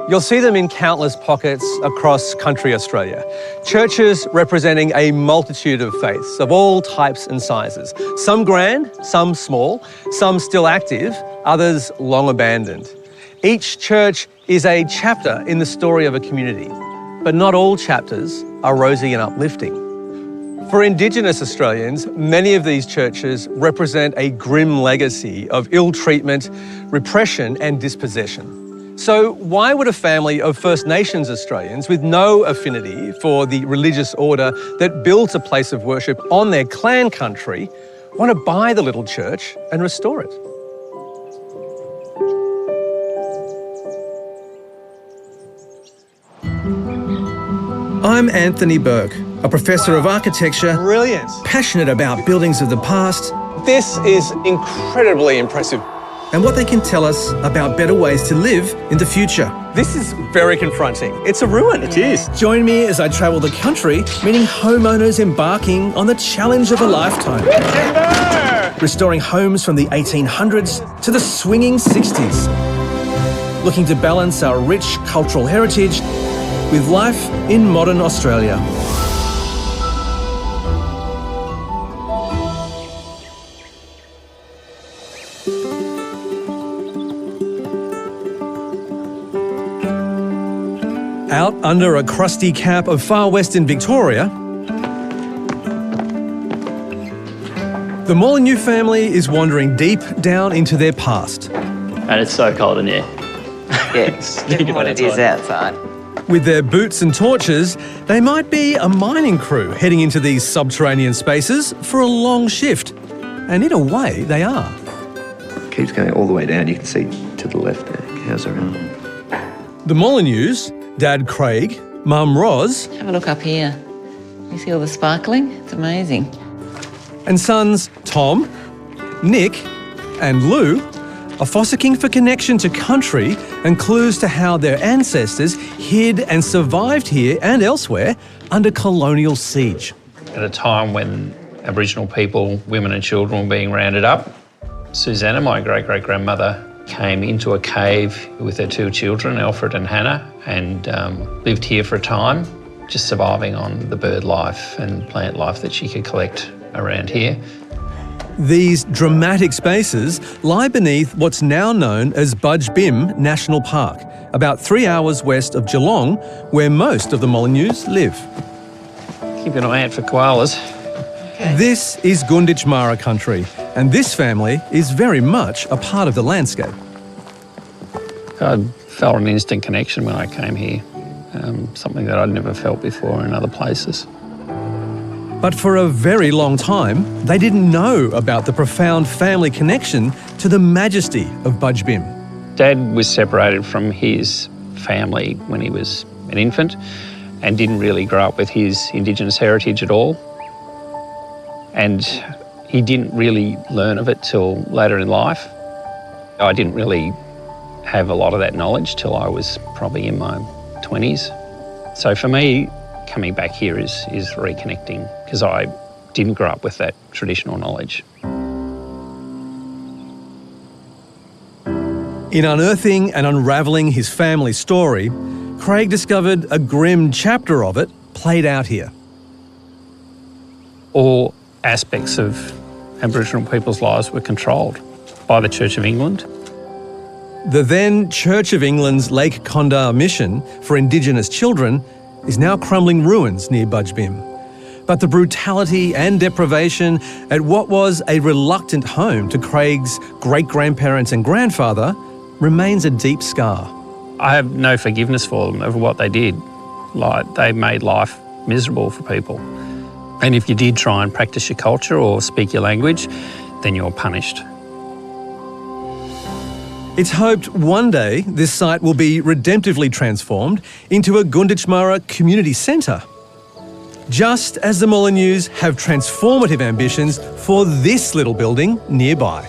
You'll see them in countless pockets across country Australia. Churches representing a multitude of faiths of all types and sizes. Some grand, some small, some still active, others long abandoned. Each church is a chapter in the story of a community, but not all chapters are rosy and uplifting. For Indigenous Australians, many of these churches represent a grim legacy of ill treatment, repression and dispossession. So why would a family of First Nations Australians with no affinity for the religious order that built a place of worship on their clan country want to buy the little church and restore it? I'm Anthony Burke, a professor of architecture, Brilliant. passionate about buildings of the past This is incredibly impressive. and what they can tell us about better ways to live in the future. This is very confronting. It's a ruin. It is. Join me as I travel the country, meeting homeowners embarking on the challenge of a lifetime. Restoring homes from the 1800s to the swinging 60s. Looking to balance our rich cultural heritage with life in modern Australia. Out under a crusty cap of far western Victoria, the Molyneux family is wandering deep down into their past. And it's so cold in here. Yes, given what it is outside. With their boots and torches, they might be a mining crew heading into these subterranean spaces for a long shift. And in a way, they are. Keeps going all the way down. You can see to the left there, cows around. The Molyneux, Dad Craig, Mum Roz, Have a look up here. You see all the sparkling? It's amazing. and sons Tom, Nick, and Lou are fossicking for connection to country and clues to how their ancestors hid and survived here and elsewhere under colonial siege. At a time when Aboriginal people, women and children were being rounded up, Susanna, my great-great-grandmother, came into a cave with her two children, Alfred and Hannah, and lived here for a time, just surviving on the bird life and plant life that she could collect around here. These dramatic spaces lie beneath what's now known as Budge Bim National Park, about 3 hours west of Geelong, where most of the Molyneux live. Keep an eye out for koalas. This is Gunditj Mara country, and this family is very much a part of the landscape. I felt an instant connection when I came here, something that I'd never felt before in other places. But for a very long time, they didn't know about the profound family connection to the majesty of Budge Bim. Dad was separated from his family when he was an infant and didn't really grow up with his Indigenous heritage at all. And he didn't really learn of it till later in life. I didn't really have a lot of that knowledge till I was probably in my 20s. So for me, coming back here is reconnecting, because I didn't grow up with that traditional knowledge. In unearthing and unravelling his family story, Craig discovered a grim chapter of it played out here. All aspects of Aboriginal people's lives were controlled by the Church of England. The then Church of England's Lake Condar mission for Indigenous children is now crumbling ruins near Budge Bim. But the brutality and deprivation at what was a reluctant home to Craig's great-grandparents and grandfather remains a deep scar. I have no forgiveness for them of what they did. Like, they made life miserable for people. And if you did try and practice your culture or speak your language, then you're punished. It's hoped one day this site will be redemptively transformed into a Gunditj Mara community centre. Just as the Molyneux have transformative ambitions for this little building nearby.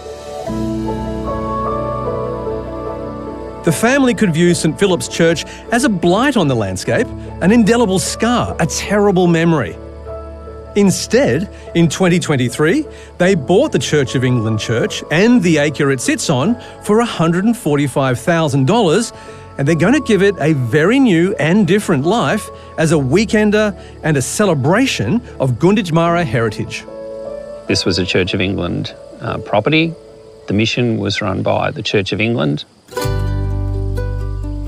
The family could view St Philip's Church as a blight on the landscape, an indelible scar, a terrible memory. Instead, in 2023, they bought the Church of England church and the acre it sits on for $145,000, and they're going to give it a very new and different life as a weekender and a celebration of Gunditjmara heritage. This was a Church of England property. The mission was run by the Church of England.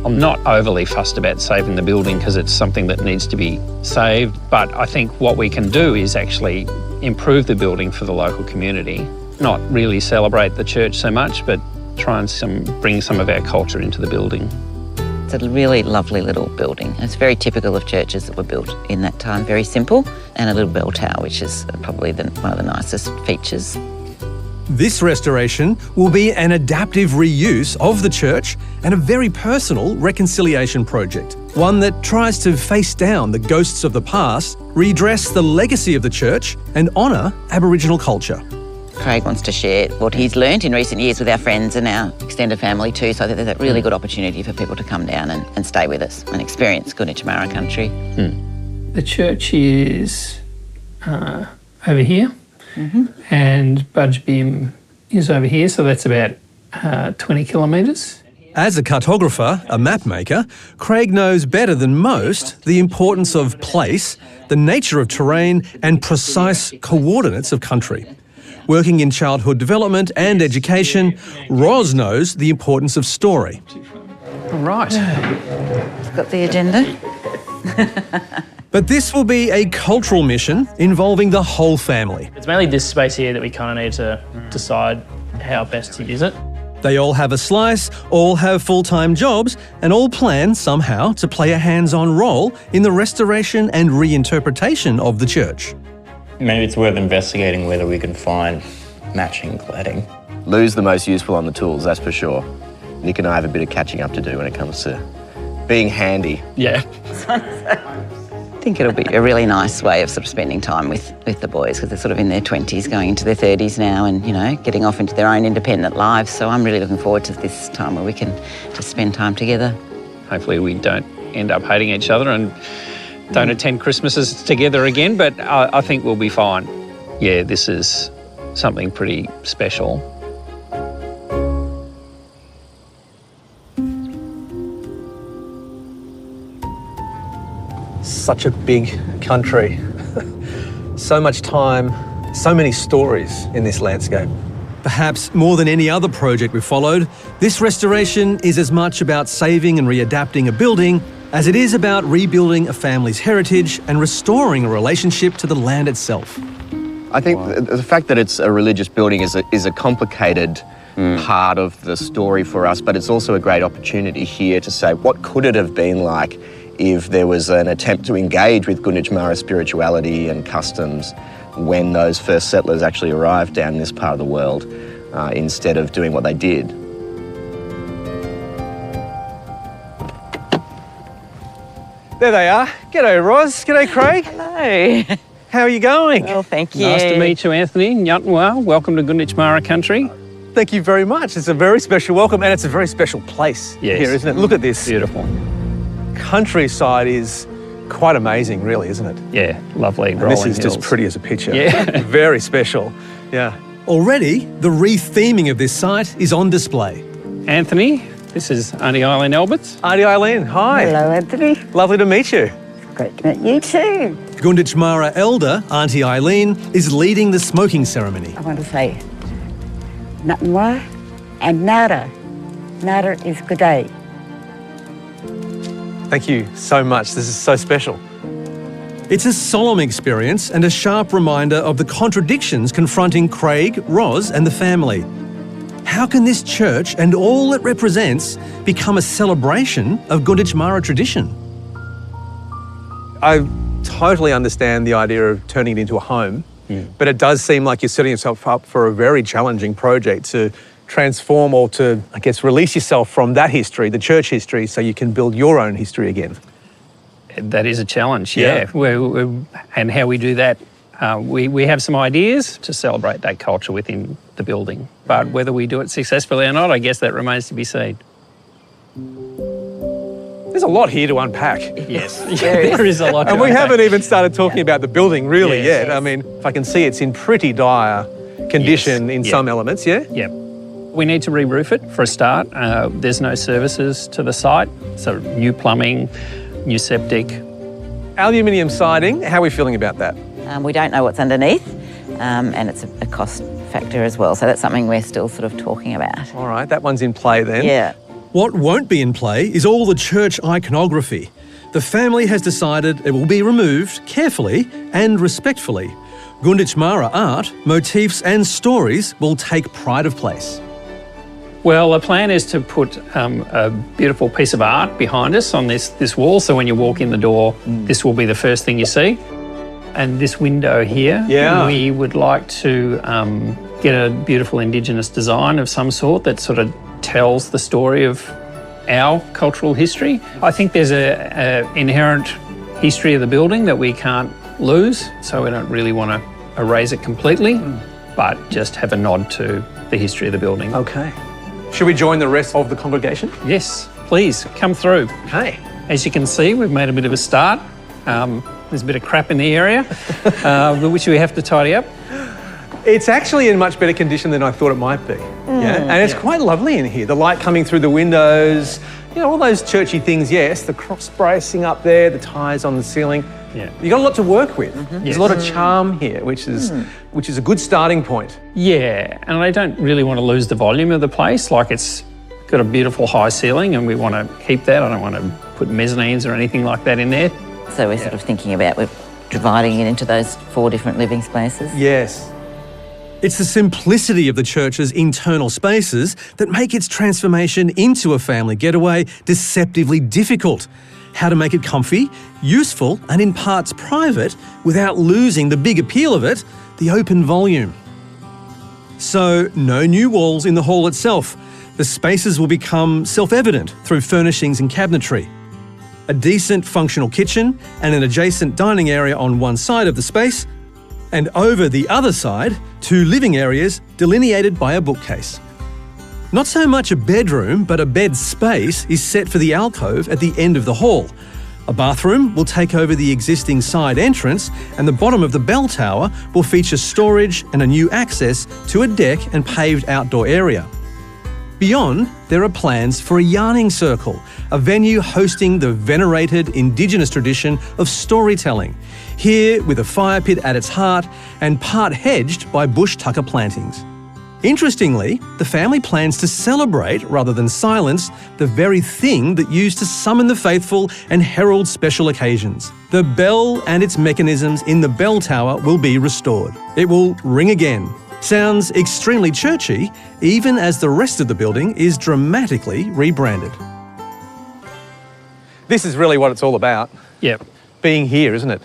I'm not overly fussed about saving the building because it's something that needs to be saved, but I think what we can do is actually improve the building for the local community. Not really celebrate the church so much, but try and bring some of our culture into the building. It's a really lovely little building. It's very typical of churches that were built in that time, very simple, and a little bell tower, which is probably one of the nicest features. This restoration will be an adaptive reuse of the church and a very personal reconciliation project, one that tries to face down the ghosts of the past, redress the legacy of the church and honour Aboriginal culture. Craig wants to share what he's learnt in recent years with our friends and our extended family too, so I think there's a really good opportunity for people to come down and stay with us and experience Gunditjmara country. The church is over here. And Budgebim is over here, so that's about 20 kilometres. As a cartographer, a map maker, Craig knows better than most the importance of place, the nature of terrain and precise coordinates of country. Working in childhood development and education, Roz knows the importance of story. All right. Got the agenda? But this will be a cultural mission involving the whole family. It's mainly this space here that we kind of need to decide how best to use it. They all have a slice, all have full-time jobs, and all plan somehow to play a hands-on role in the restoration and reinterpretation of the church. Maybe it's worth investigating whether we can find matching cladding. Lou's the most useful on the tools, that's for sure. Nick and I have a bit of catching up to do when it comes to being handy. Yeah. I think it'll be a really nice way of sort of spending time with the boys, because they're sort of in their 20s, going into their 30s now and, you know, getting off into their own independent lives. So I'm really looking forward to this time where we can just spend time together. Hopefully we don't end up hating each other and don't attend Christmases together again, but I think we'll be fine. Yeah, this is something pretty special. Such a big country. So much time, so many stories in this landscape. Perhaps more than any other project we've followed, this restoration is as much about saving and readapting a building as it is about rebuilding a family's heritage and restoring a relationship to the land itself. I think the fact that it's a religious building is a complicated part of the story for us, but it's also a great opportunity here to say, what could it have been like if there was an attempt to engage with Gunditjmara spirituality and customs when those first settlers actually arrived down this part of the world, instead of doing what they did. There they are. G'day, Roz. G'day, Craig. Hello. How are you going? Well, thank you. Nice to meet you, Anthony. Nyatnwa, welcome to Gunditjmara country. Thank you very much. It's a very special welcome, and it's a very special place here, isn't it? Look at this. Beautiful. Countryside is quite amazing, really, isn't it? Yeah, lovely. And this is just pretty as a picture. Yeah. Very special. Yeah. Already, the re-theming of this site is on display. Anthony, this is Auntie Eileen Alberts. Auntie Eileen, hi. Hello, Anthony. Lovely to meet you. Great to meet you too. Gunditjmara elder, Auntie Eileen, is leading the smoking ceremony. I want to say Natnwa and Nara. Nara is good day. Thank you so much. This is so special. It's a solemn experience and a sharp reminder of the contradictions confronting Craig, Roz and the family. How can this church and all it represents become a celebration of Gunditjmara tradition? I totally understand the idea of turning it into a home, but it does seem like you're setting yourself up for a very challenging project to transform or to, I guess, release yourself from that history, the church history, so you can build your own history again. That is a challenge, yeah. And how we do that, we have some ideas to celebrate that culture within the building. But whether we do it successfully or not, I guess that remains to be seen. There's a lot here to unpack. Yes, there is a lot to And we unpack. haven't even started talking about the building really Yes. yet. I mean, if I can see, it's in pretty dire condition in some elements, yeah? Yep. We need to re-roof it for a start. There's no services to the site, so new plumbing, new septic. Aluminium siding, how are we feeling about that? We don't know what's underneath, and it's a cost factor as well. So that's something we're still sort of talking about. All right, that one's in play then. Yeah. What won't be in play is all the church iconography. The family has decided it will be removed carefully and respectfully. Gunditjmara art, motifs and stories will take pride of place. Well, the plan is to put a beautiful piece of art behind us on this wall, so when you walk in the door, this will be the first thing you see. And this window here, we would like to get a beautiful Indigenous design of some sort that sort of tells the story of our cultural history. I think there's an inherent history of the building that we can't lose, so we don't really want to erase it completely, but just have a nod to the history of the building. Okay. Should we join the rest of the congregation? Yes, please, come through. Okay. As you can see, we've made a bit of a start. There's a bit of crap in the area, which we have to tidy up. It's actually in much better condition than I thought it might be. Yeah, and it's quite lovely in here. The light coming through the windows, you know, all those churchy things, yes, the cross bracing up there, the ties on the ceiling. Yeah. You've got a lot to work with. There's Yes. a lot of charm here, which is a good starting point. Yeah, and I don't really want to lose the volume of the place. Like, it's got a beautiful high ceiling and we want to keep that. I don't want to put mezzanines or anything like that in there. So we're sort of thinking about we're dividing it into those 4 different living spaces. Yes. It's the simplicity of the church's internal spaces that make its transformation into a family getaway deceptively difficult. How to make it comfy, useful and in parts private without losing the big appeal of it, the open volume. So, no new walls in the hall itself. The spaces will become self-evident through furnishings and cabinetry. A decent functional kitchen and an adjacent dining area on one side of the space, and over the other side, 2 living areas delineated by a bookcase. Not so much a bedroom, but a bed space is set for the alcove at the end of the hall. A bathroom will take over the existing side entrance, and the bottom of the bell tower will feature storage and a new access to a deck and paved outdoor area. Beyond, there are plans for a yarning circle, a venue hosting the venerated Indigenous tradition of storytelling, here with a fire pit at its heart and part hedged by bush tucker plantings. Interestingly, the family plans to celebrate rather than silence the very thing that used to summon the faithful and herald special occasions. The bell and its mechanisms in the bell tower will be restored. It will ring again. Sounds extremely churchy, even as the rest of the building is dramatically rebranded. This is really what it's all about, Yep. being here, isn't it?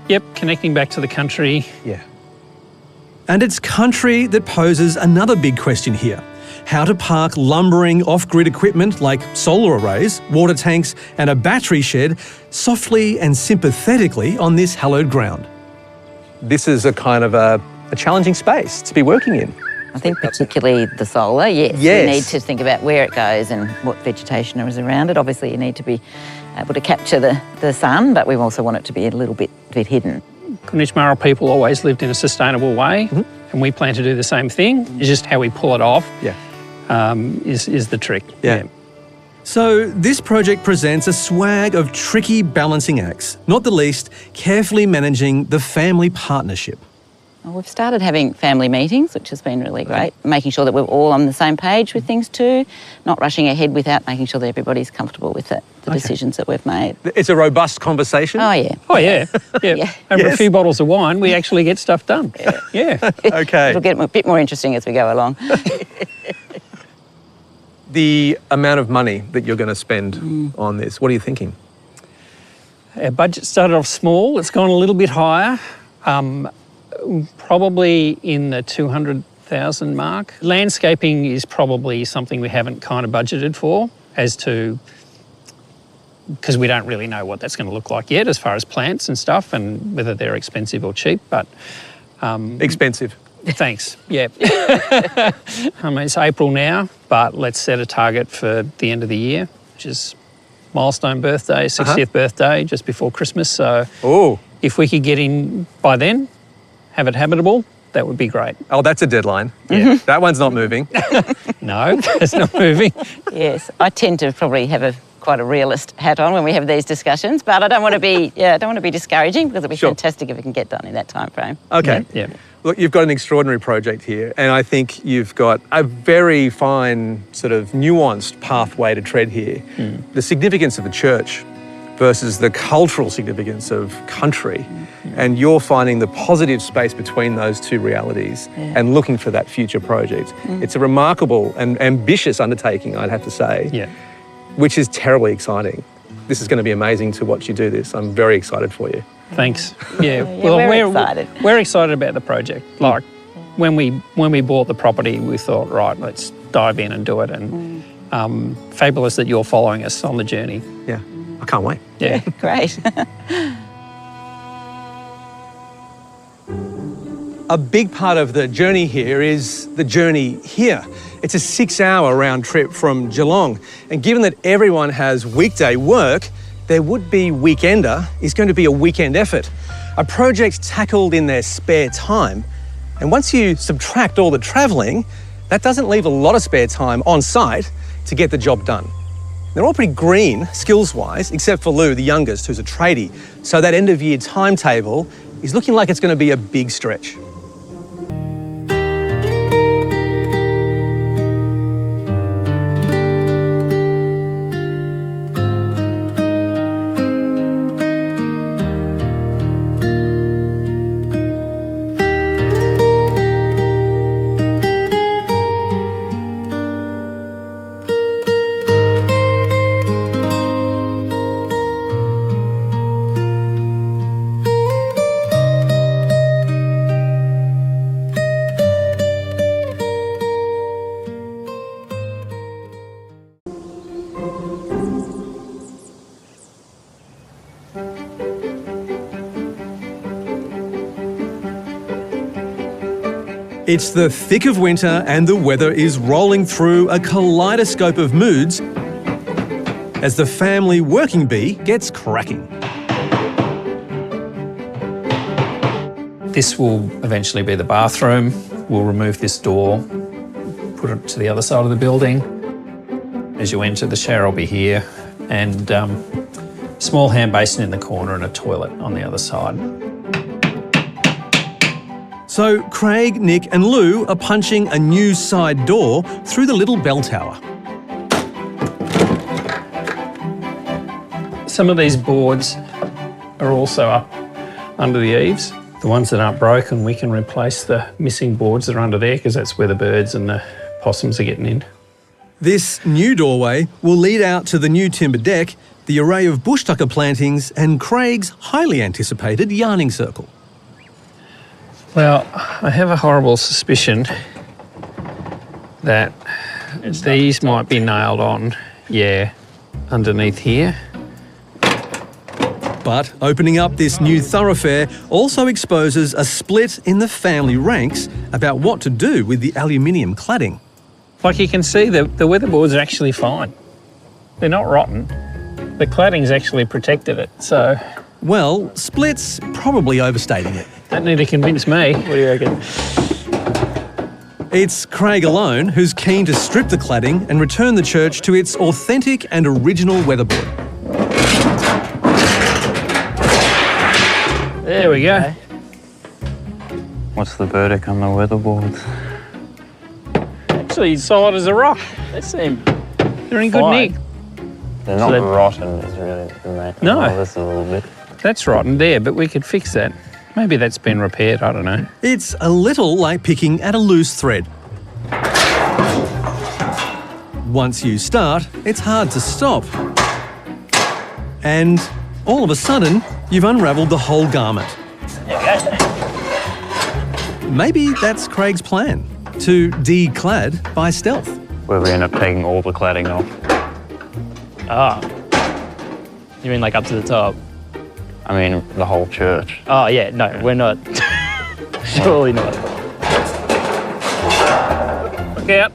Yep, connecting back to the country. Yeah. And it's country that poses another big question here. How to park lumbering off-grid equipment like solar arrays, water tanks and a battery shed softly and sympathetically on this hallowed ground. This is a kind of a challenging space to be working in. I think particularly the solar, yes. Yes. We need to think about where it goes and what vegetation is around it. Obviously, you need to be able to capture the sun, but we also want it to be a little bit hidden. Gunditjmara people always lived in a sustainable way, and we plan to do the same thing. It's just how we pull it off is the trick. Yeah. So this project presents a swag of tricky balancing acts, not the least carefully managing the family partnership. Well, we've started having family meetings, which has been really great, making sure that we're all on the same page with things too, not rushing ahead without making sure that everybody's comfortable with it, the decisions that we've made. It's a robust conversation. Oh, yeah. Oh, yeah. Yeah. Yeah. Over Yes. a few bottles of wine, we actually get stuff done. Yeah. Okay. It'll get a bit more interesting as we go along. The amount of money that you're going to spend on this, what are you thinking? Our budget started off small. It's gone a little bit higher, probably in the 200,000 mark. Landscaping is probably something we haven't kind of budgeted for because we don't really know what that's going to look like yet as far as plants and stuff and whether they're expensive or cheap, but... Expensive. Thanks, yeah. I mean, it's April now, but let's set a target for the end of the year, which is milestone birthday, 60th birthday, just before Christmas. So if we could get in by then, have it habitable, that would be great. Oh, that's a deadline. Yeah. That one's not moving. No, it's not moving. Yes, I tend to probably have quite a realist hat on when we have these discussions, but I don't want to be discouraging, because it'll be fantastic if it can get done in that time frame. Okay. Yeah. Look, you've got an extraordinary project here, and I think you've got a very fine, sort of nuanced pathway to tread here. The significance of the church versus the cultural significance of country, and you're finding the positive space between those two realities and looking for that future project. It's a remarkable and ambitious undertaking, I'd have to say, which is terribly exciting. This is going to be amazing to watch you do this. I'm very excited for you. Thanks. Yeah, we're excited. We're excited about the project. Like when we bought the property, we thought, right, let's dive in and do it. And fabulous that you're following us on the journey. Yeah, I can't wait. Yeah, great. A big part of the journey here is the journey here. It's a 6-hour round trip from Geelong. And given that everyone has weekday work, their would-be weekender is going to be a weekend effort. A project tackled in their spare time. And once you subtract all the travelling, that doesn't leave a lot of spare time on site to get the job done. They're all pretty green, skills-wise, except for Lou, the youngest, who's a tradie. So that end-of-year timetable is looking like it's going to be a big stretch. It's the thick of winter and the weather is rolling through a kaleidoscope of moods as the family working bee gets cracking. This will eventually be the bathroom. We'll remove this door, put it to the other side of the building. As you enter, the shower will be here, and small hand basin in the corner and a toilet on the other side. So Craig, Nick and Lou are punching a new side door through the little bell tower. Some of these boards are also up under the eaves. The ones that aren't broken, we can replace the missing boards that are under there, because that's where the birds and the possums are getting in. This new doorway will lead out to the new timber deck, the array of bush tucker plantings and Craig's highly anticipated yarning circle. Well, I have a horrible suspicion that these might be nailed on, underneath here. But opening up this new thoroughfare also exposes a split in the family ranks about what to do with the aluminium cladding. Like you can see, the weatherboards are actually fine. They're not rotten. The cladding's actually protected it, so... Well, split's probably overstating it. Don't need to convince me. What do you reckon? It's Craig alone who's keen to strip the cladding and return the church to its authentic and original weatherboard. There we go. What's the verdict on the weatherboards? Actually, solid as a rock. They seem... They're in good nick. They're not rotten, is really the main. No. Oh, this is a little bit. That's rotten there, but we could fix that. Maybe that's been repaired, I don't know. It's a little like picking at a loose thread. Once you start, it's hard to stop. And all of a sudden, you've unravelled the whole garment. Maybe that's Craig's plan, to declad by stealth. Where we end up taking all the cladding off. Ah. You mean like up to the top? I mean, the whole church. Oh, yeah, no, we're not. Surely not. Look out.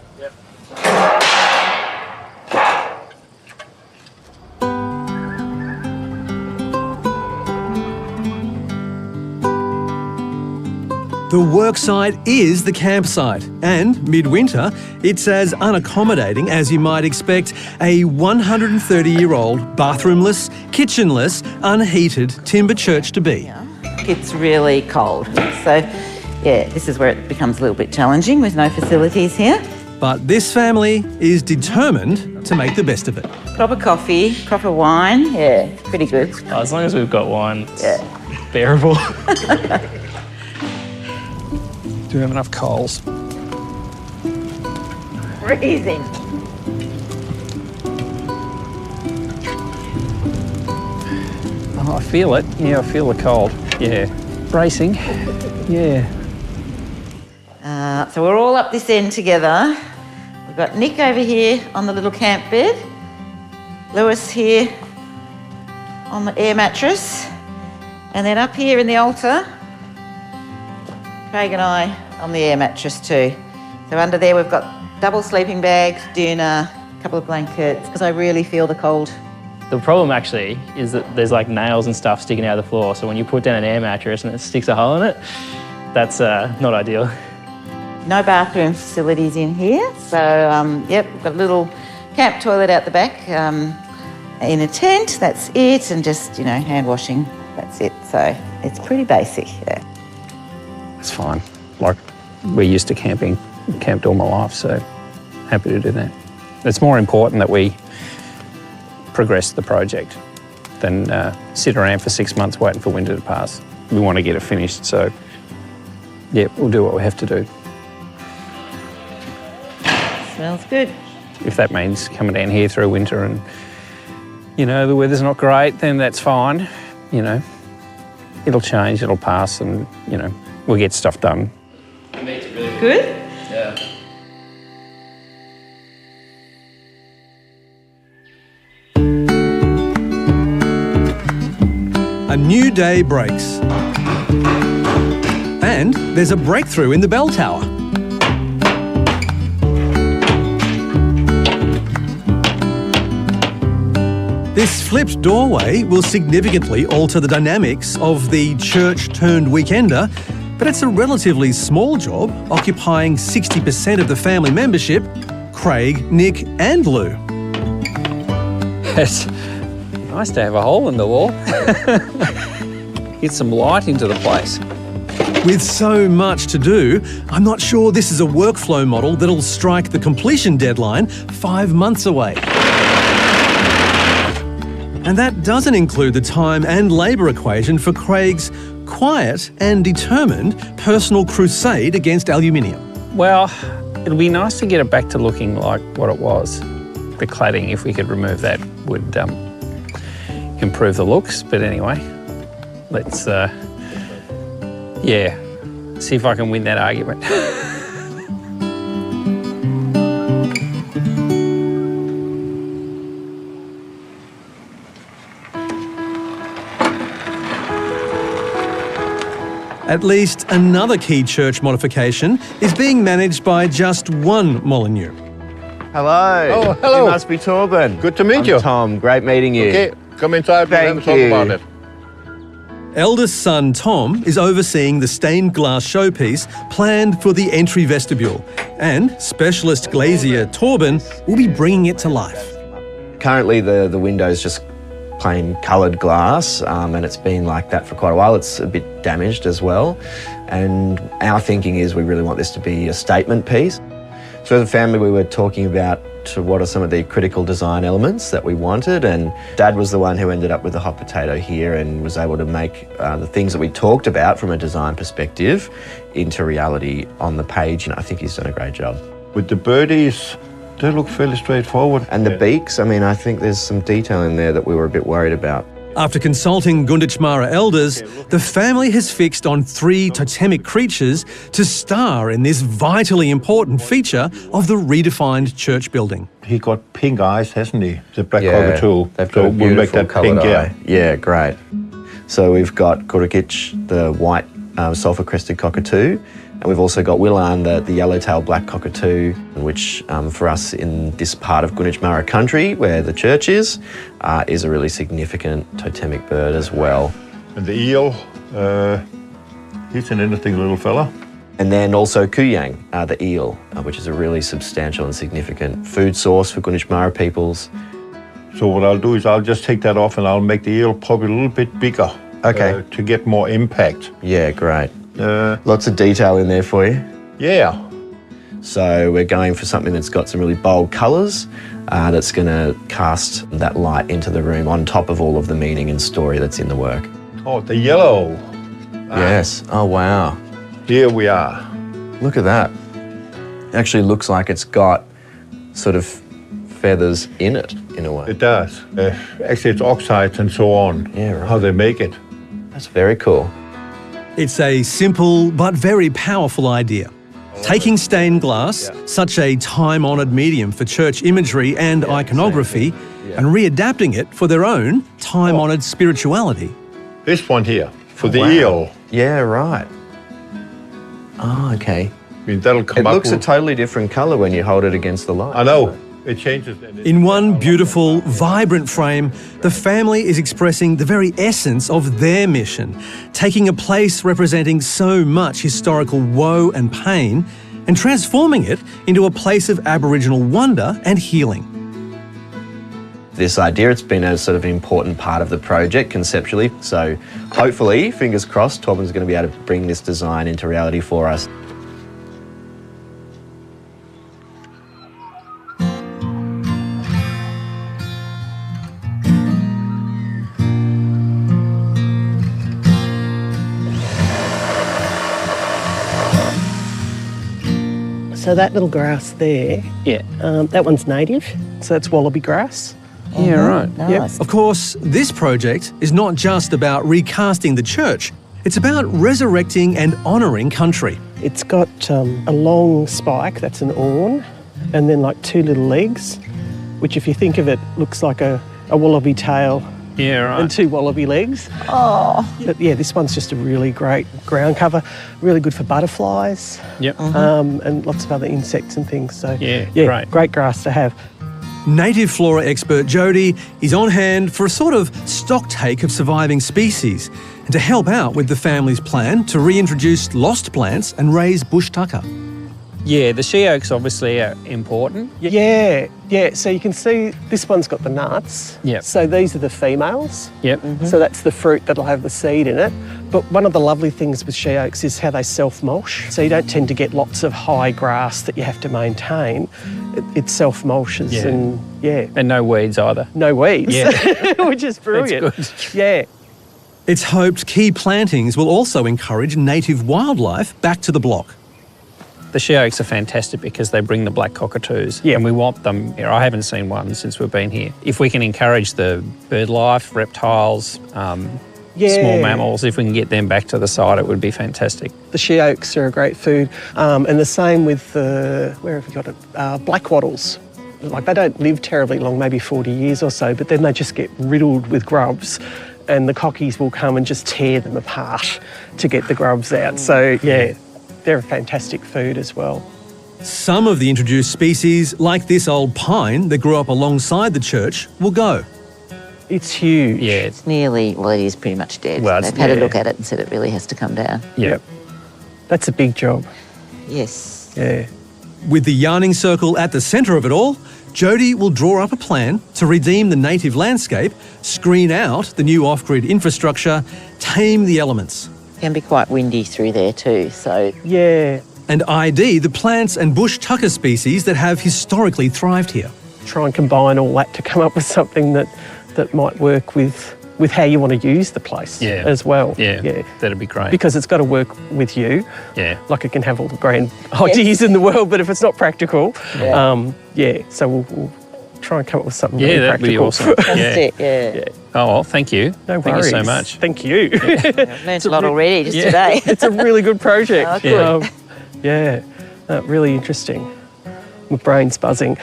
The worksite is the campsite, and midwinter, it's as unaccommodating as you might expect a 130-year-old bathroomless, kitchenless, unheated timber church to be. It's really cold. So, yeah, this is where it becomes a little bit challenging with no facilities here. But this family is determined to make the best of it. Proper coffee, proper wine, yeah, it's pretty good. As long as we've got wine, it's Yeah. bearable. Do we have enough coals? Freezing. Oh, I feel it. Yeah, I feel the cold. Yeah. Bracing. Yeah. So we're all up this end together. We've got Nick over here on the little camp bed, Lewis here on the air mattress, and then up here in the altar, Craig and I on the air mattress too. So under there we've got double sleeping bags, doona, a couple of blankets, because I really feel the cold. The problem actually is that there's like nails and stuff sticking out of the floor. So when you put down an air mattress and it sticks a hole in it, that's not ideal. No bathroom facilities in here. So, yep, we've got a little camp toilet out the back in a tent, that's it, and just, hand washing, that's it. So it's pretty basic, yeah. It's fine. Like, we're used to camping, camped all my life, so happy to do that. It's more important that we progress the project than sit around for 6 months waiting for winter to pass. We want to get it finished, so yeah, we'll do what we have to do. Smells good. If that means coming down here through winter and, the weather's not great, then that's fine. It'll change, it'll pass, and, we'll get stuff done. Good? Yeah. A new day breaks. And there's a breakthrough in the bell tower. This flipped doorway will significantly alter the dynamics of the church-turned-weekender, but it's a relatively small job, occupying 60% of the family membership, Craig, Nick and Lou. It's nice to have a hole in the wall. Get some light into the place. With so much to do, I'm not sure this is a workflow model that'll strike the completion deadline 5 months away. And that doesn't include the time and labour equation for Craig's quiet and determined personal crusade against aluminium. Well, it'll be nice to get it back to looking like what it was. The cladding, if we could remove that, would improve the looks. But anyway, let's, see if I can win that argument. At least another key church modification is being managed by just one Molyneux. Hello. Oh, hello. You must be Torben. Good to meet I'm you. Tom. Great meeting you. Okay, come inside. We'll have a Thank talk you. about it. Eldest son Tom is overseeing the stained glass showpiece planned for the entry vestibule, and specialist glazier Torben will be bringing it to life. Currently, the window's just plain coloured glass, and it's been like that for quite a while. It's a bit damaged as well, and our thinking is we really want this to be a statement piece. So as a family, we were talking about what are some of the critical design elements that we wanted, and Dad was the one who ended up with the hot potato here and was able to make the things that we talked about from a design perspective into reality on the page, and I think he's done a great job. With the birdies, they look fairly straightforward. And the beaks, I think there's some detail in there that we were a bit worried about. After consulting Gunditjmara elders, the family has fixed on 3 totemic creatures to star in this vitally important feature of the redefined church building. He got pink eyes, hasn't he? The black Yeah, cockatoo. they've got a we'll make beautiful that coloured pink, eye. Yeah, great. So we've got Kurukic, the white sulphur-crested cockatoo, and we've also got Willan, the yellow-tailed black cockatoo, which for us in this part of Gunditjmara country, where the church is a really significant totemic bird as well. And the eel, He's an interesting little fella. And then also kuyang, the eel, which is a really substantial and significant food source for Gunditjmara peoples. So what I'll do is I'll just take that off and I'll make the eel probably a little bit bigger. Okay. To get more impact. Yeah, great. Lots of detail in there for you. Yeah. So we're going for something that's got some really bold colours, that's going to cast that light into the room on top of all of the meaning and story that's in the work. Oh, the yellow. Yes. Oh, wow. Here we are. Look at that. It actually looks like it's got sort of feathers in it, in a way. It does. Actually, it's oxides and so on. Yeah, right. How they make it. That's very cool. It's a simple but very powerful idea. Taking stained glass, such a time-honoured medium for church imagery and iconography, and readapting it for their own time-honoured spirituality. This one here, for the eel. Yeah, right. Oh, okay. I mean, that'll come It up looks a with... totally different colour when you hold it against the light. I know. It changes. In one beautiful, vibrant frame, the family is expressing the very essence of their mission, taking a place representing so much historical woe and pain and transforming it into a place of Aboriginal wonder and healing. This idea, it's been a sort of important part of the project conceptually. So hopefully, fingers crossed, Torben's going to be able to bring this design into reality for us. So that little grass there, that one's native, so that's wallaby grass. Yeah, right. Nice. Of course, this project is not just about recasting the church, it's about resurrecting and honouring country. It's got a long spike, that's an awn, and then like two little legs, which if you think of it, looks like a wallaby tail Yeah, right. and two wallaby legs. Oh. But yeah, this one's just a really great ground cover, really good for butterflies. Yep. And lots of other insects and things. So Yeah, great grass to have. Native flora expert Jody is on hand for a sort of stock take of surviving species and to help out with the family's plan to reintroduce lost plants and raise bush tucker. Yeah, the she oaks obviously are important. Yeah. So you can see this one's got the nuts. Yep. So these are the females. Yep. So that's the fruit that'll have the seed in it. But one of the lovely things with she oaks is how they self-mulch. So you don't tend to get lots of high grass that you have to maintain. It self-mulches And no weeds either. no weeds, Yeah. which is brilliant. That's good. Yeah. It's hoped key plantings will also encourage native wildlife back to the block. The she oaks are fantastic because they bring the black cockatoos, and we want them here. I haven't seen one since we've been here. If we can encourage the bird life, reptiles, small mammals, if we can get them back to the site, it would be fantastic. The she oaks are a great food, and the same with where have you got it? Black wattles. Like they don't live terribly long, maybe 40 years or so, but then they just get riddled with grubs, and the cockies will come and just tear them apart to get the grubs out. So yeah, they're a fantastic food as well. Some of the introduced species, like this old pine that grew up alongside the church, will go. It's huge. Yeah. It's nearly, well, it is pretty much dead. Well, They've had a look at it and said it really has to come down. Yep. That's a big job. Yes. Yeah. With the yarning circle at the centre of it all, Jody will draw up a plan to redeem the native landscape, screen out the new off-grid infrastructure, tame the elements. It can be quite windy through there too, so... Yeah. And ID the plants and bush tucker species that have historically thrived here. Try and combine all that to come up with something that might work with how you want to use the place as well. Yeah, that'd be great. Because it's got to work with you. Yeah. Like it can have all the grand ideas in the world, but if it's not practical, so we'll try and come up with something really that'd practical. be awesome. That's it, yeah. Oh, well, thank you. No Thank worries. you so much. Thank you. I've learned a lot already just today. It's a really good project. Oh, good. Really interesting. My brain's buzzing.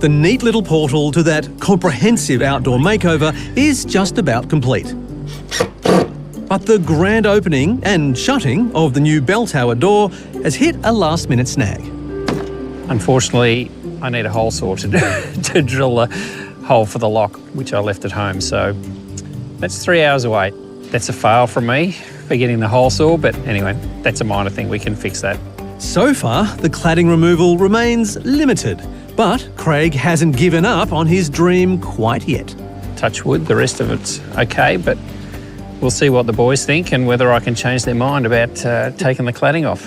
The neat little portal to that comprehensive outdoor makeover is just about complete. But the grand opening and shutting of the new bell tower door has hit a last-minute snag. Unfortunately, I need a hole saw to drill a hole for the lock, which I left at home. So that's 3 hours away. That's a fail from me for getting the hole saw, but anyway, that's a minor thing. We can fix that. So far, the cladding removal remains limited, but Craig hasn't given up on his dream quite yet. Touch wood, the rest of it's okay, but we'll see what the boys think and whether I can change their mind about taking the cladding off.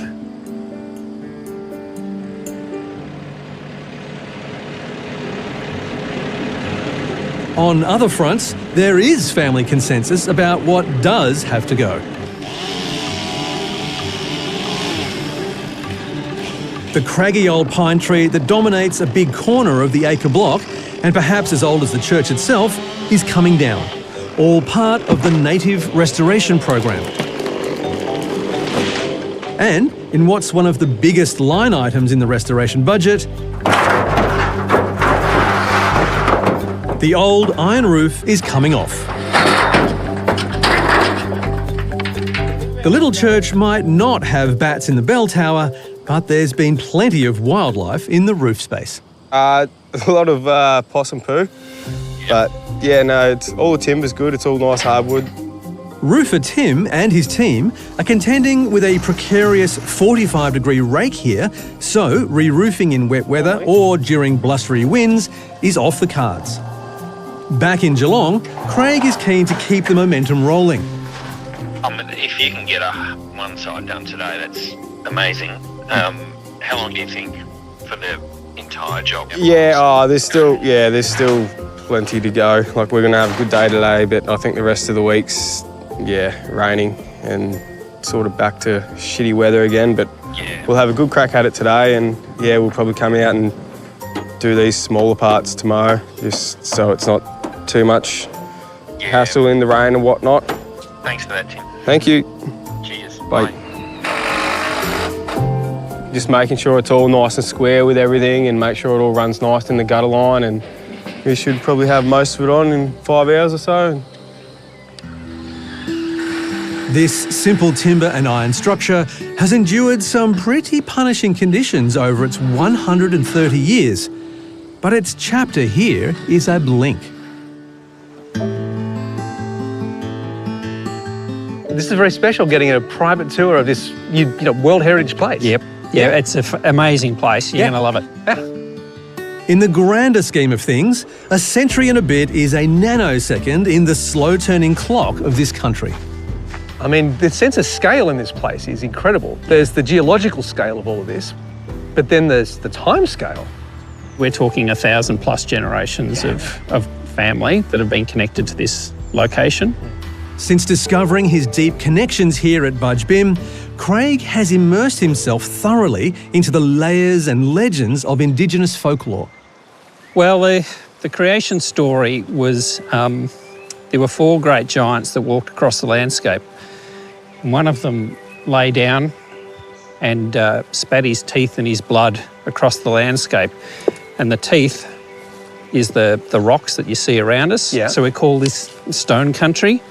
On other fronts, there is family consensus about what does have to go. The craggy old pine tree that dominates a big corner of the acre block, and perhaps as old as the church itself, is coming down, all part of the native restoration program. And in what's one of the biggest line items in the restoration budget, the old iron roof is coming off. The little church might not have bats in the bell tower, but there's been plenty of wildlife in the roof space. A lot of possum poo, but yeah, no, it's all the timber's good. It's all nice hardwood. Roofer Tim and his team are contending with a precarious 45-degree rake here, so re-roofing in wet weather or during blustery winds is off the cards. Back in Geelong, Craig is keen to keep the momentum rolling. If you can get one side done today, that's amazing. How long do you think for the entire job? Yeah, there's still plenty to go. Like, we're gonna have a good day today, but I think the rest of the week's raining and sort of back to shitty weather again. But we'll have a good crack at it today, and we'll probably come out and do these smaller parts tomorrow, just so it's not too much hassle in the rain and whatnot. Thanks for that, Tim. Thank you. Cheers. Bye. Just making sure it's all nice and square with everything, and make sure it all runs nice in the gutter line, and we should probably have most of it on in 5 hours or so. This simple timber and iron structure has endured some pretty punishing conditions over its 130 years, but its chapter here is a blink. This is very special, getting a private tour of this World Heritage place. Yep. Yeah, it's an amazing place. You're going to love it. In the grander scheme of things, a century and a bit is a nanosecond in the slow-turning clock of this country. I mean, the sense of scale in this place is incredible. There's the geological scale of all of this, but then there's the time scale. We're talking 1,000+ generations of family that have been connected to this location. Since discovering his deep connections here at Budge Bim, Craig has immersed himself thoroughly into the layers and legends of Indigenous folklore. Well, the creation story was there were 4 great giants that walked across the landscape. And one of them lay down and spat his teeth and his blood across the landscape. And the teeth is the rocks that you see around us. Yeah. So we call this stone country,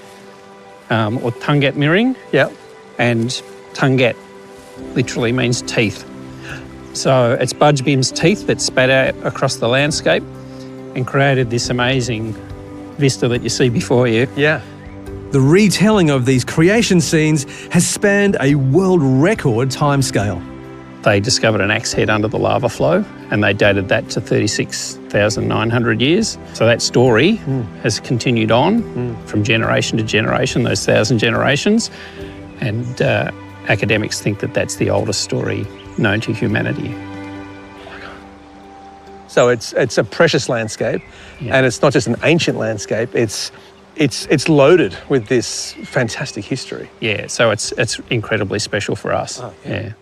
or Tungat Mirring. Yeah. And Tungat literally means teeth. So it's Budge Bim's teeth that spat out across the landscape and created this amazing vista that you see before you. Yeah. The retelling of these creation scenes has spanned a world record timescale. They discovered an axe head under the lava flow, and they dated that to 36,900 years. So that story has continued on from generation to generation, those 1,000 generations. And academics think that that's the oldest story known to humanity. So it's a precious landscape, and it's not just an ancient landscape. It's loaded with this fantastic history. Yeah, so it's incredibly special for us. Oh, yeah.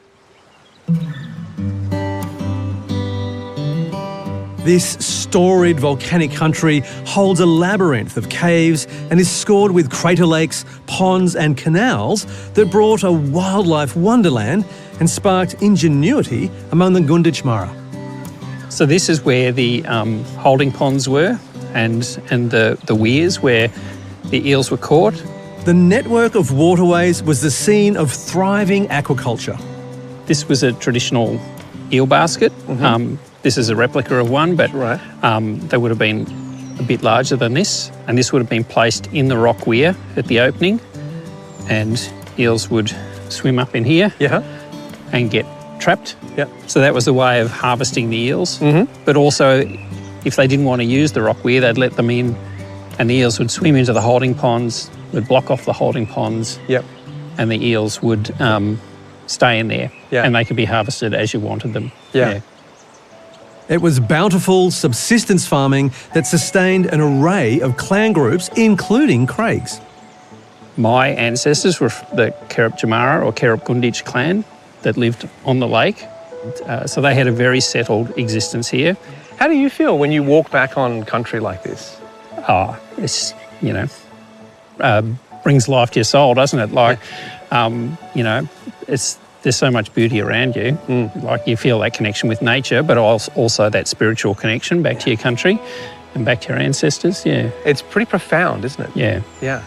This storied volcanic country holds a labyrinth of caves and is scored with crater lakes, ponds and canals that brought a wildlife wonderland and sparked ingenuity among the Gunditj Mara. So this is where the holding ponds were and the weirs where the eels were caught. the network of waterways was the scene of thriving aquaculture. This was a traditional eel basket. This is a replica of one, but they would have been a bit larger than this, and this would have been placed in the rock weir at the opening, and eels would swim up in here and get trapped. So that was the way of harvesting the eels. But also, if they didn't want to use the rock weir, they'd let them in, and the eels would swim into the holding ponds, would block off the holding ponds, and the eels would stay in there, and they could be harvested as you wanted them. It was bountiful subsistence farming that sustained an array of clan groups, including Craigs. My ancestors were the Kerep Jamara or Kerep Gunditj clan that lived on the lake. So they had a very settled existence here. How do you feel when you walk back on country like this? Oh, it's, you know, brings life to your soul, doesn't it? Like, you know, there's so much beauty around you. Like, you feel that connection with nature, but also that spiritual connection back to your country and back to your ancestors. It's pretty profound, isn't it? Yeah.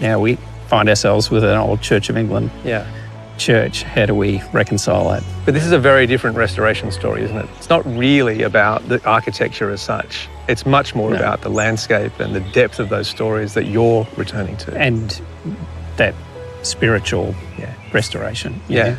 Now we find ourselves with an old Church of England church. How do we reconcile that? But this is a very different restoration story, isn't it? It's not really about the architecture as such. It's much more about the landscape and the depth of those stories that you're returning to. And that spiritual restoration. Yeah.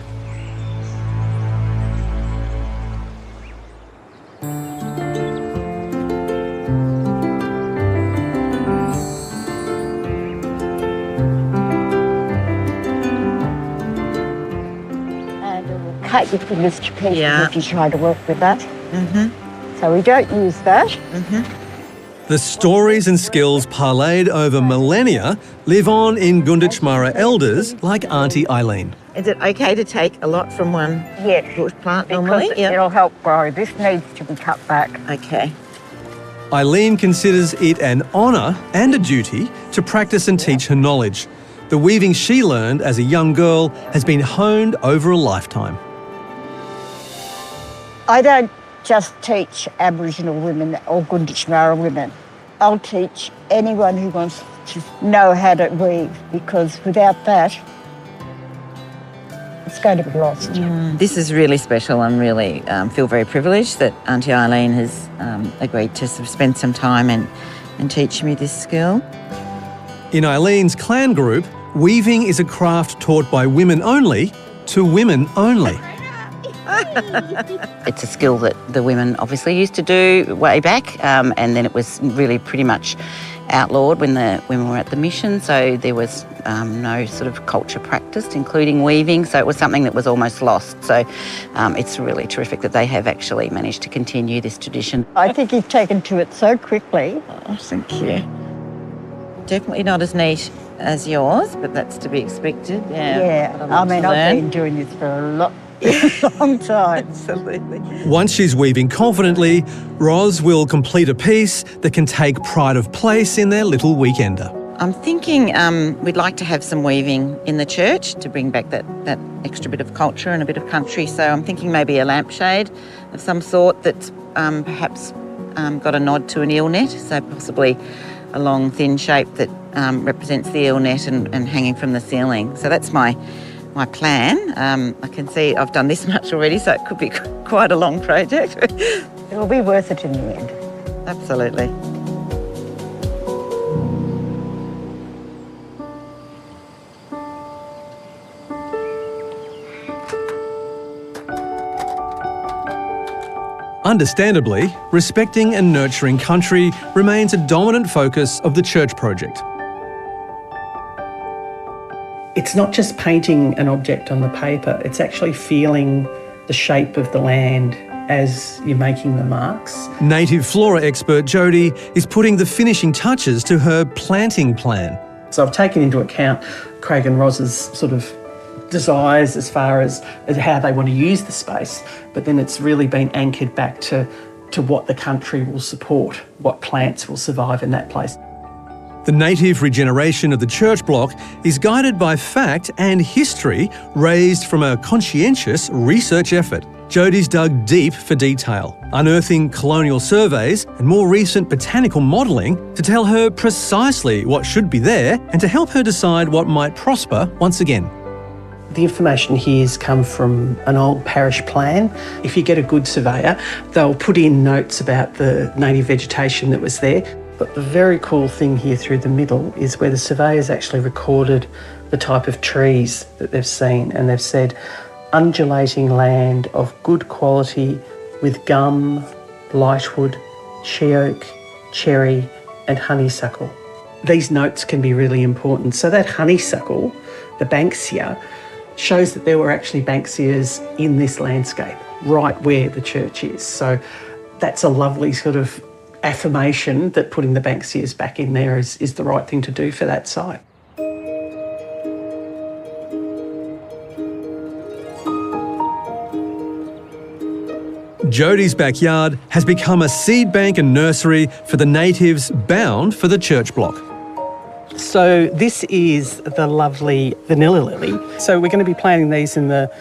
Cut your fingers to pieces if you try to work with that. So we don't use that. The stories and skills parlayed over millennia live on in Gunditj Mara elders like Auntie Eileen. Is it okay to take a lot from one bush plant normally? Because it'll help grow. This needs to be cut back. Okay. Eileen considers it an honour and a duty to practice and teach her knowledge. The weaving she learned as a young girl has been honed over a lifetime. I don't just teach Aboriginal women or Gunditj Mara women. I'll teach anyone who wants to know how to weave, because without that, it's going to be lost. This is really special. I'm really feel very privileged that Auntie Eileen has agreed to sort of spend some time and teach me this skill. In Eileen's clan group, weaving is a craft taught by women only to women only. It's a skill that the women obviously used to do way back, and then it was really pretty much outlawed when the women were at the mission, so there was no sort of culture practiced, including weaving, so it was something that was almost lost. So it's really terrific that they have actually managed to continue this tradition. I think you've taken to it so quickly. Oh, thank you. Definitely not as neat as yours, but that's to be expected. I mean, I've been doing this for a long time. Absolutely. Once she's weaving confidently, Roz will complete a piece that can take pride of place in their little weekender. I'm thinking we'd like to have some weaving in the church to bring back that extra bit of culture and a bit of country. So I'm thinking maybe a lampshade of some sort that's perhaps got a nod to an eel net, so possibly a long, thin shape that represents the eel net and hanging from the ceiling. So that's my plan. I can see I've done this much already, so it could be quite a long project. It'll be worth it in the end. Absolutely. Understandably, respecting and nurturing country remains a dominant focus of the church project. It's not just painting an object on the paper, it's actually feeling the shape of the land as you're making the marks. Native flora expert Jodie is putting the finishing touches to her planting plan. So I've taken into account Craig and Roz's sort of desires as far as how they want to use the space, but then it's really been anchored back to what the country will support, what plants will survive in that place. The native regeneration of the church block is guided by fact and history raised from a conscientious research effort. Jodie's dug deep for detail, unearthing colonial surveys and more recent botanical modelling to tell her precisely what should be there and to help her decide what might prosper once again. The information here's come from an old parish plan. If you get a good surveyor, they'll put in notes about the native vegetation that was there. But the very cool thing here through the middle is where the surveyors actually recorded the type of trees that they've seen, and they've said undulating land of good quality with gum, lightwood, she oak, cherry and honeysuckle. These notes can be really important. So that honeysuckle, the Banksia, shows that there were actually Banksias in this landscape, right where the church is. So that's a lovely sort of affirmation that putting the Banksias back in there is the right thing to do for that site. Jodie's backyard has become a seed bank and nursery for the natives bound for the church block. So this is the lovely vanilla lily. So we're going to be planting these in the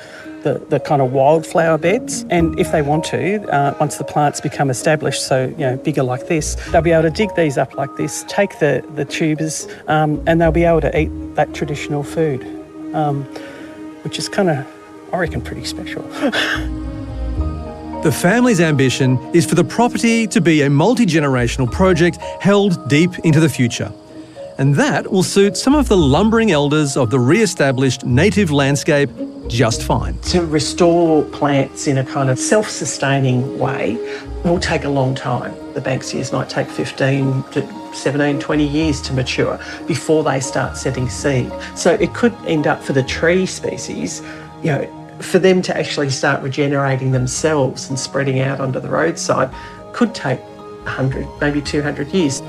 kind of wildflower beds, and if they want to, once the plants become established, so bigger like this, they'll be able to dig these up like this, take the tubers, and they'll be able to eat that traditional food, which is kind of, I reckon, pretty special. The family's ambition is for the property to be a multi-generational project held deep into the future. And that will suit some of the lumbering elders of the re-established native landscape just fine. To restore plants in a kind of self-sustaining way will take a long time. The Banksias might take 15 to 17, 20 years to mature before they start setting seed. So it could end up for the tree species, for them to actually start regenerating themselves and spreading out onto the roadside could take 100, maybe 200 years.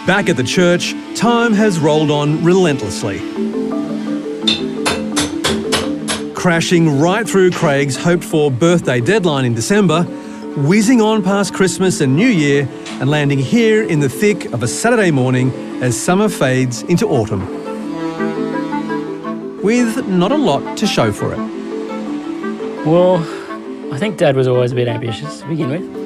Back at the church, time has rolled on relentlessly. Crashing right through Craig's hoped-for birthday deadline in December, whizzing on past Christmas and New Year, and landing here in the thick of a Saturday morning as summer fades into autumn. With not a lot to show for it. Well, I think Dad was always a bit ambitious to begin with.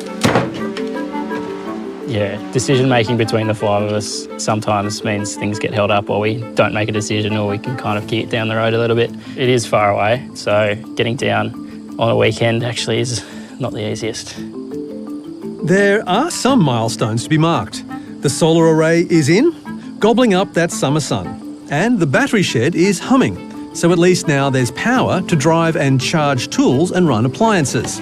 Yeah, decision-making between the five of us sometimes means things get held up or we don't make a decision or we can kind of kick it down the road a little bit. It is far away, so getting down on a weekend actually is not the easiest. There are some milestones to be marked. The solar array is in, gobbling up that summer sun, and the battery shed is humming, so at least now there's power to drive and charge tools and run appliances.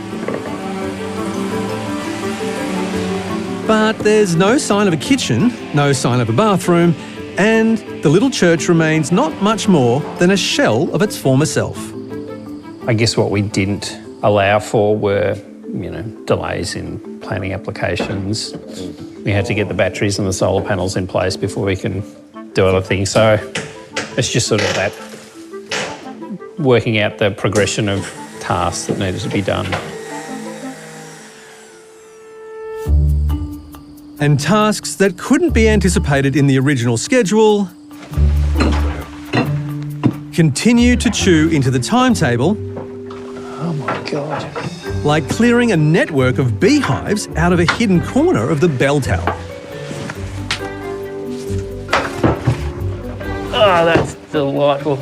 But there's no sign of a kitchen, no sign of a bathroom, and the little church remains not much more than a shell of its former self. I guess what we didn't allow for were, delays in planning applications. We had to get the batteries and the solar panels in place before we can do other things. So it's just sort of that working out the progression of tasks that needed to be done. And tasks that couldn't be anticipated in the original schedule continue to chew into the timetable. Oh my God. Like clearing a network of beehives out of a hidden corner of the bell tower. Oh, that's delightful.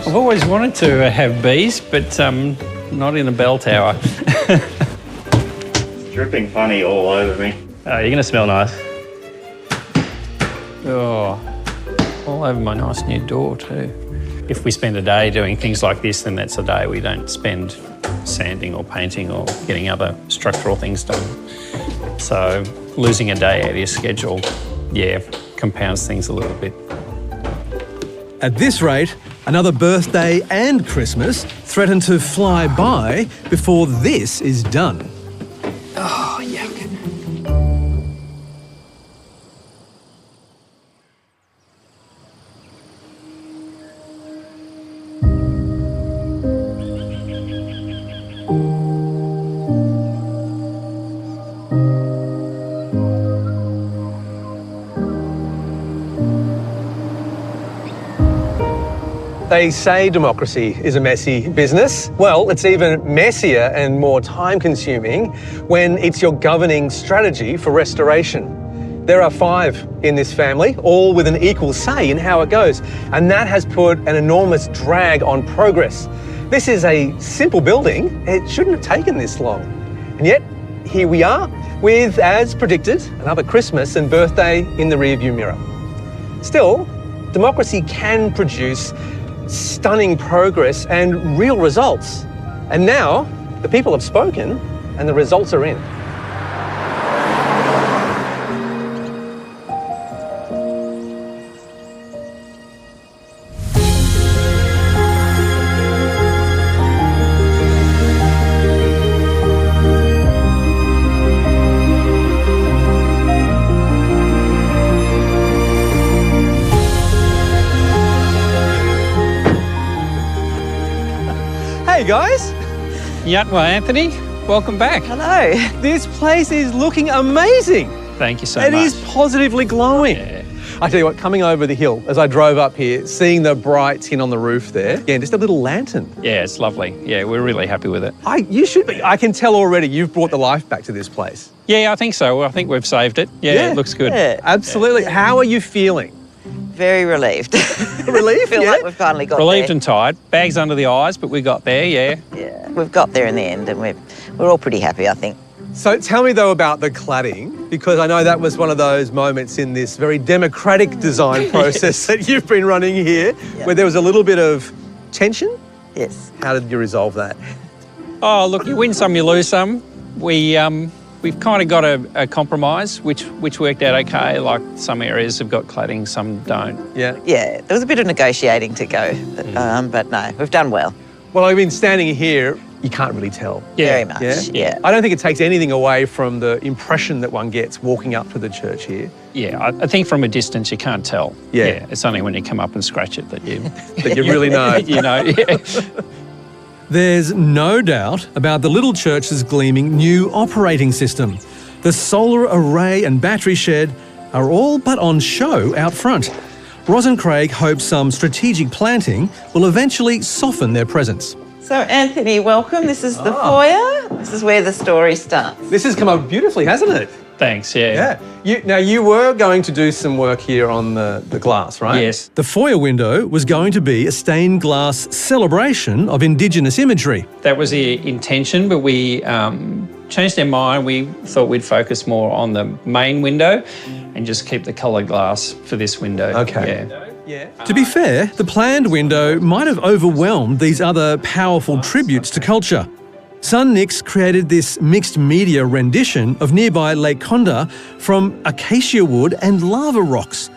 I've always wanted to have bees, but not in a bell tower. It's dripping honey all over me. Oh, you're going to smell nice. Oh, all over my nice new door too. If we spend a day doing things like this, then that's a day we don't spend sanding or painting or getting other structural things done. So losing a day out of your schedule, compounds things a little bit. At this rate, another birthday and Christmas threaten to fly by before this is done. Oh, yuck. They say democracy is a messy business. Well, it's even messier and more time-consuming when it's your governing strategy for restoration. There are 5 in this family, all with an equal say in how it goes, and that has put an enormous drag on progress. This is a simple building. It shouldn't have taken this long. And yet, here we are, with, as predicted, another Christmas and birthday in the rearview mirror. Still, democracy can produce stunning progress and real results. And now, the people have spoken and the results are in. Hey guys. Yatwa, Anthony. Welcome back. Hello. This place is looking amazing. Thank you so much. It is positively glowing. Yeah. I tell you what, coming over the hill, as I drove up here, seeing the bright tin on the roof there, yeah, just a little lantern. Yeah, it's lovely. Yeah, we're really happy with it. You should be. I can tell already you've brought the life back to this place. Yeah, I think so. I think we've saved it. Yeah, it looks good. Yeah. Absolutely. How are you feeling? Very relieved. Relieved? Feel Yeah. like we've finally got Relieved there. and tired. Bags under the eyes, but we got there, yeah. Yeah, we've got there in the end, and we're all pretty happy, I think. So tell me though about the cladding, because I know that was one of those moments in this very democratic design process that you've been running here, where there was a little bit of tension. Yes. How did you resolve that? Oh, look, you win some, you lose some. We've kind of got a compromise, which worked out okay. Like some areas have got cladding, some don't. Yeah. Yeah, there was a bit of negotiating to go, but no, we've done well. Well, I mean, standing here, you can't really tell. Very much, yeah. I don't think it takes anything away from the impression that one gets walking up to the church here. Yeah, I think from a distance you can't tell. Yeah. It's only when you come up and scratch it that you That you really know. you know. Yeah. There's no doubt about the little church's gleaming new operating system. The solar array and battery shed are all but on show out front. Ros and Craig hope some strategic planting will eventually soften their presence. So, Anthony, welcome. This is the foyer. This is where the story starts. This has come up beautifully, hasn't it? Thanks, yeah. Now, you were going to do some work here on the glass, right? Yes. The foyer window was going to be a stained glass celebration of Indigenous imagery. That was the intention, but we changed our mind. We thought we'd focus more on the main window and just keep the coloured glass for this window. Okay. Yeah. To be fair, the planned window might have overwhelmed these other powerful tributes to culture. Son Nix created this mixed media rendition of nearby Lake Conda from acacia wood and lava rocks.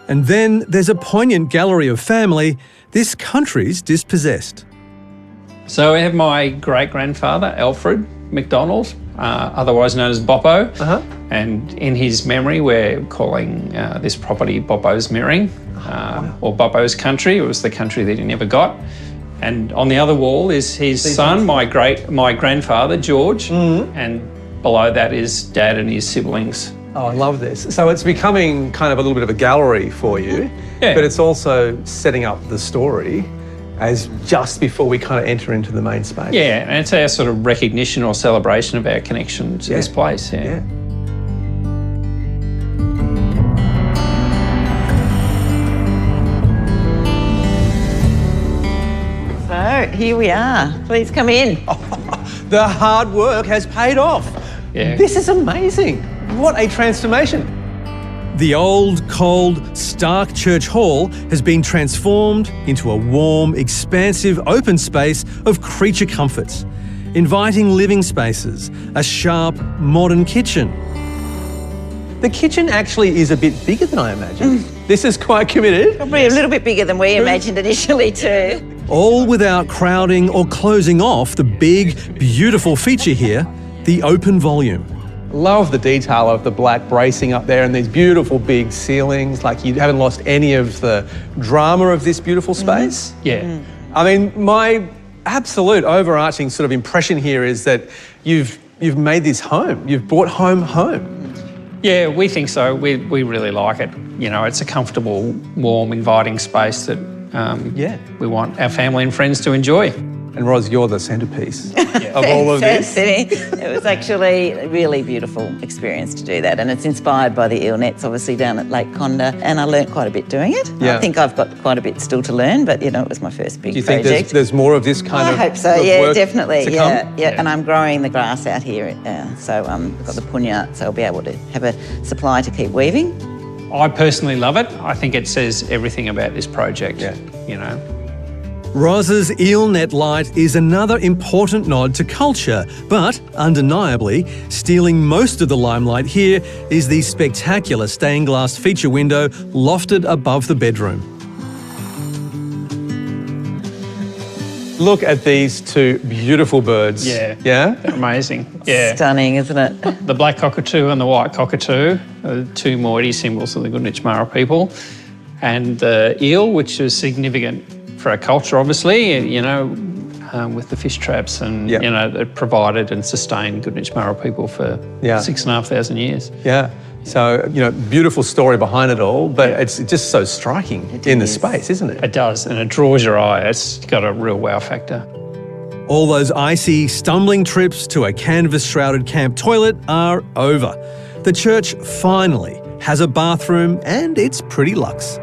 And then there's a poignant gallery of family this country's dispossessed. So I have my great-grandfather, Alfred McDonald, otherwise known as Boppo. And in his memory, we're calling this property Boppo's Mirroring, or Boppo's Country. It was the country that he never got. And on the other wall is his son, my grandfather, George, and below that is Dad and his siblings. Oh, I love this. So it's becoming kind of a little bit of a gallery for you, but it's also setting up the story as just before we kind of enter into the main space. Yeah, and it's our sort of recognition or celebration of our connection to this place. Yeah. So, here we are. Please come in. The hard work has paid off. Yeah. This is amazing. What a transformation. The old, cold, stark church hall has been transformed into a warm, expansive open space of creature comforts, inviting living spaces, a sharp, modern kitchen. The kitchen actually is a bit bigger than I imagined. This is quite committed. Probably a little bit bigger than we imagined initially too. All without crowding or closing off the big, beautiful feature here, the open volume. Love the detail of the black bracing up there and these beautiful big ceilings. Like, you haven't lost any of the drama of this beautiful space. Yeah. I mean, my absolute overarching sort of impression here is that you've made this home. You've brought home. Yeah, we think so. We really like it. You know, it's a comfortable, warm, inviting space that we want our family and friends to enjoy. And Ros, you're the centrepiece of all of this. It was actually a really beautiful experience to do that, and it's inspired by the eel nets, obviously, down at Lake Condah, and I learnt quite a bit doing it. Yeah. I think I've got quite a bit still to learn, but, it was my first big project. Do you think there's more of this kind of I hope so, work definitely, to yeah. come? And I'm growing the grass out here, so I've got the punya, so I'll be able to have a supply to keep weaving. I personally love it. I think it says everything about this project, Ros's eel net light is another important nod to culture, but undeniably, stealing most of the limelight here is the spectacular stained glass feature window lofted above the bedroom. Look at these two beautiful birds. Yeah. Yeah? They're amazing. Yeah. Stunning, isn't it? The black cockatoo and the white cockatoo are the two moiety symbols of the Goodnichmara people. And the eel, which is significant for our culture, obviously, with the fish traps and, that provided and sustained Goodnichmara people for 6,500 years. Yeah. So, beautiful story behind it all, but it's just so striking in the space, isn't it? It does, and it draws your eye. It's got a real wow factor. All those icy, stumbling trips to a canvas-shrouded camp toilet are over. The church finally has a bathroom, and it's pretty luxe.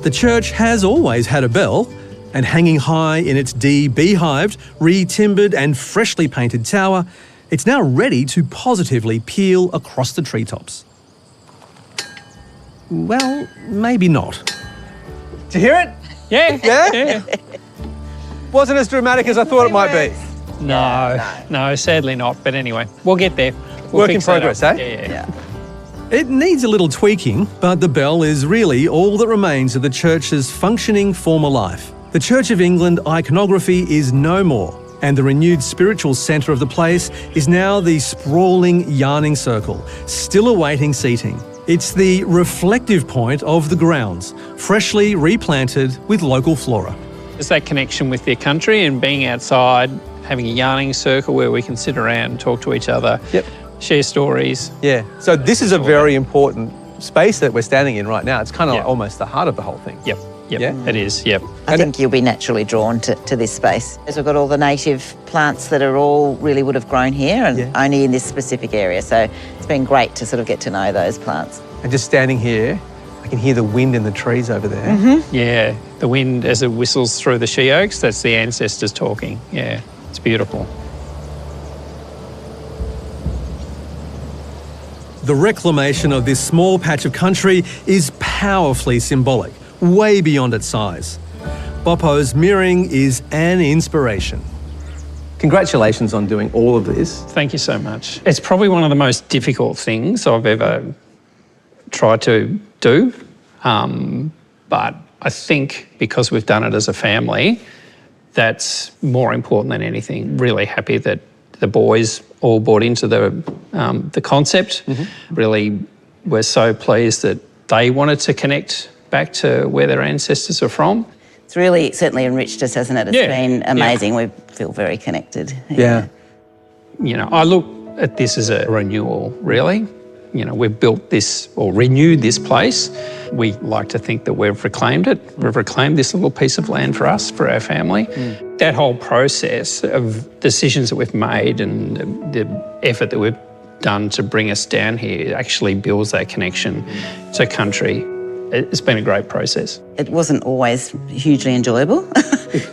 The church has always had a bell, and hanging high in its de-beehived, re-timbered and freshly painted tower, it's now ready to positively peal across the treetops. Well, maybe not. Did you hear it? Yeah. Yeah? Wasn't as dramatic as I thought it might be. No, sadly not. But anyway, we'll get there. Work in progress, eh? Yeah. It needs a little tweaking, but the bell is really all that remains of the church's functioning former life. The Church of England iconography is no more, and the renewed spiritual centre of the place is now the sprawling yarning circle, still awaiting seating. It's the reflective point of the grounds, freshly replanted with local flora. It's that connection with their country and being outside, having a yarning circle where we can sit around and talk to each other, share stories. Yeah, so this is a very important space that we're standing in right now. It's kind of like almost the heart of the whole thing. Yep, it is, I think you'll be naturally drawn to this space. As we've got all the native plants that are all really would have grown here and only in this specific area. So it's been great to sort of get to know those plants. And just standing here, I can hear the wind in the trees over there. Mm-hmm. Yeah, the wind as it whistles through the she oaks, that's the ancestors talking. Yeah, it's beautiful. The reclamation of this small patch of country is powerfully symbolic, way beyond its size. Boppo's mirroring is an inspiration. Congratulations on doing all of this. Thank you so much. It's probably one of the most difficult things I've ever tried to do, but I think because we've done it as a family, that's more important than anything. Really happy that the boys all bought into the concept. Really, we're so pleased that they wanted to connect back to where their ancestors are from. It's really certainly enriched us, hasn't it? It's been amazing. We feel very connected. Yeah. I look at this as a renewal, really. We've built this or renewed this place. We like to think that we've reclaimed it. We've reclaimed this little piece of land for us, for our family. That whole process of decisions that we've made and the effort that we've done to bring us down here actually builds that connection to country. It's been a great process. It wasn't always hugely enjoyable.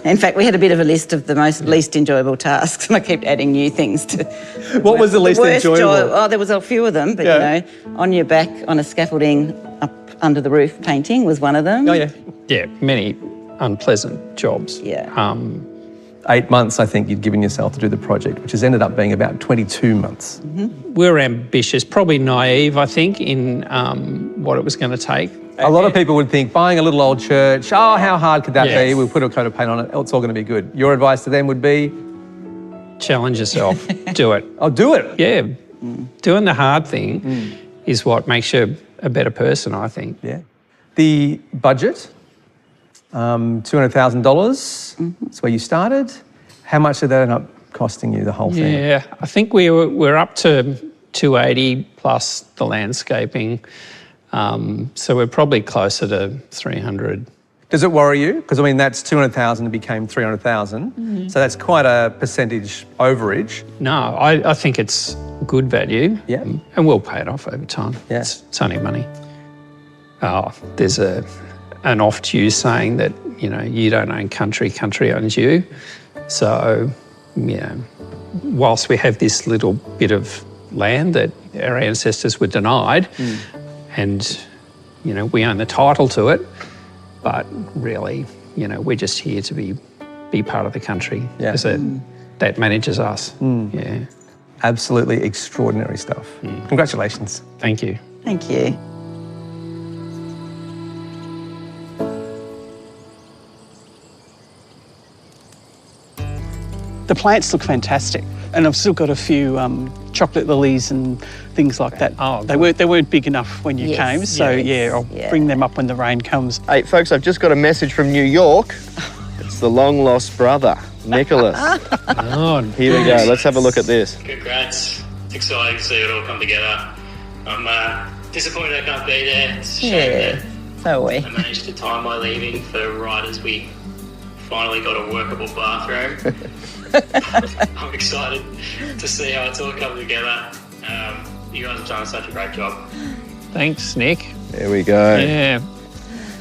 In fact, we had a bit of a list of the least enjoyable tasks, and I kept adding new things to. What was the least enjoyable? There was a few of them, but on your back on a scaffolding up under the roof painting was one of them. Oh, yeah. Yeah, many unpleasant jobs. Yeah. 8 months, I think, you'd given yourself to do the project, which has ended up being about 22 months. We're ambitious, probably naive, I think, in what it was going to take. A lot of people would think, buying a little old church, how hard could that be? We'll put a coat of paint on it, it's all going to be good. Your advice to them would be? Challenge yourself. Do it. Oh, do it? Yeah. Doing the hard thing is what makes you a better person, I think. Yeah. The budget, $200,000, that's where you started. How much did that end up costing you, the whole thing? Yeah, I think we're up to 280 plus the landscaping. So we're probably closer to 300. Does it worry you? Because, I mean, that's 200,000 became 300,000. So that's quite a percentage overage. No, I think it's good value. Yeah. And we'll pay it off over time. Yeah. It's only money. There's an oft-used saying that, you know, you don't own country, country owns you. So, yeah, whilst we have this little bit of land that our ancestors were denied, and, you know, we own the title to it, but really, you know, we're just here to be part of the country because that manages us. Yeah. Absolutely extraordinary stuff. Congratulations. Thank you. Thank you. The plants look fantastic, and I've still got a few chocolate lilies and things like that. Oh, they weren't big enough when you came, so I'll bring them up when the rain comes. Hey, folks, I've just got a message from New York. It's the long-lost brother, Nicholas. Here we go. Let's have a look at this. Congrats. It's exciting to see it all come together. I'm disappointed I can't be there. It's a shame that so are we. I managed to time my leaving for right as we finally got a workable bathroom. I'm excited to see how it's all come together. You guys have done such a great job. Thanks, Nick. There we go. Yeah.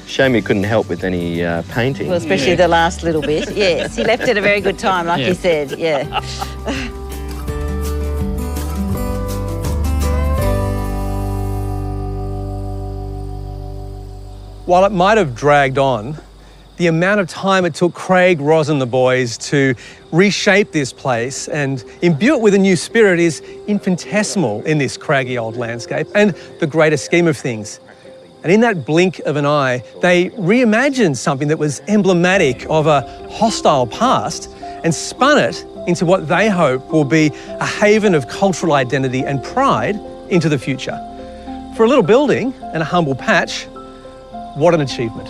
Shame you couldn't help with any painting. Well, especially the last little bit. Yes, he left at a very good time, like you said. Yeah. While it might have dragged on, the amount of time it took Craig, Roz and the boys to reshape this place and imbue it with a new spirit is infinitesimal in this craggy old landscape and the greater scheme of things. And in that blink of an eye, they reimagined something that was emblematic of a hostile past and spun it into what they hope will be a haven of cultural identity and pride into the future. For a little building and a humble patch, what an achievement.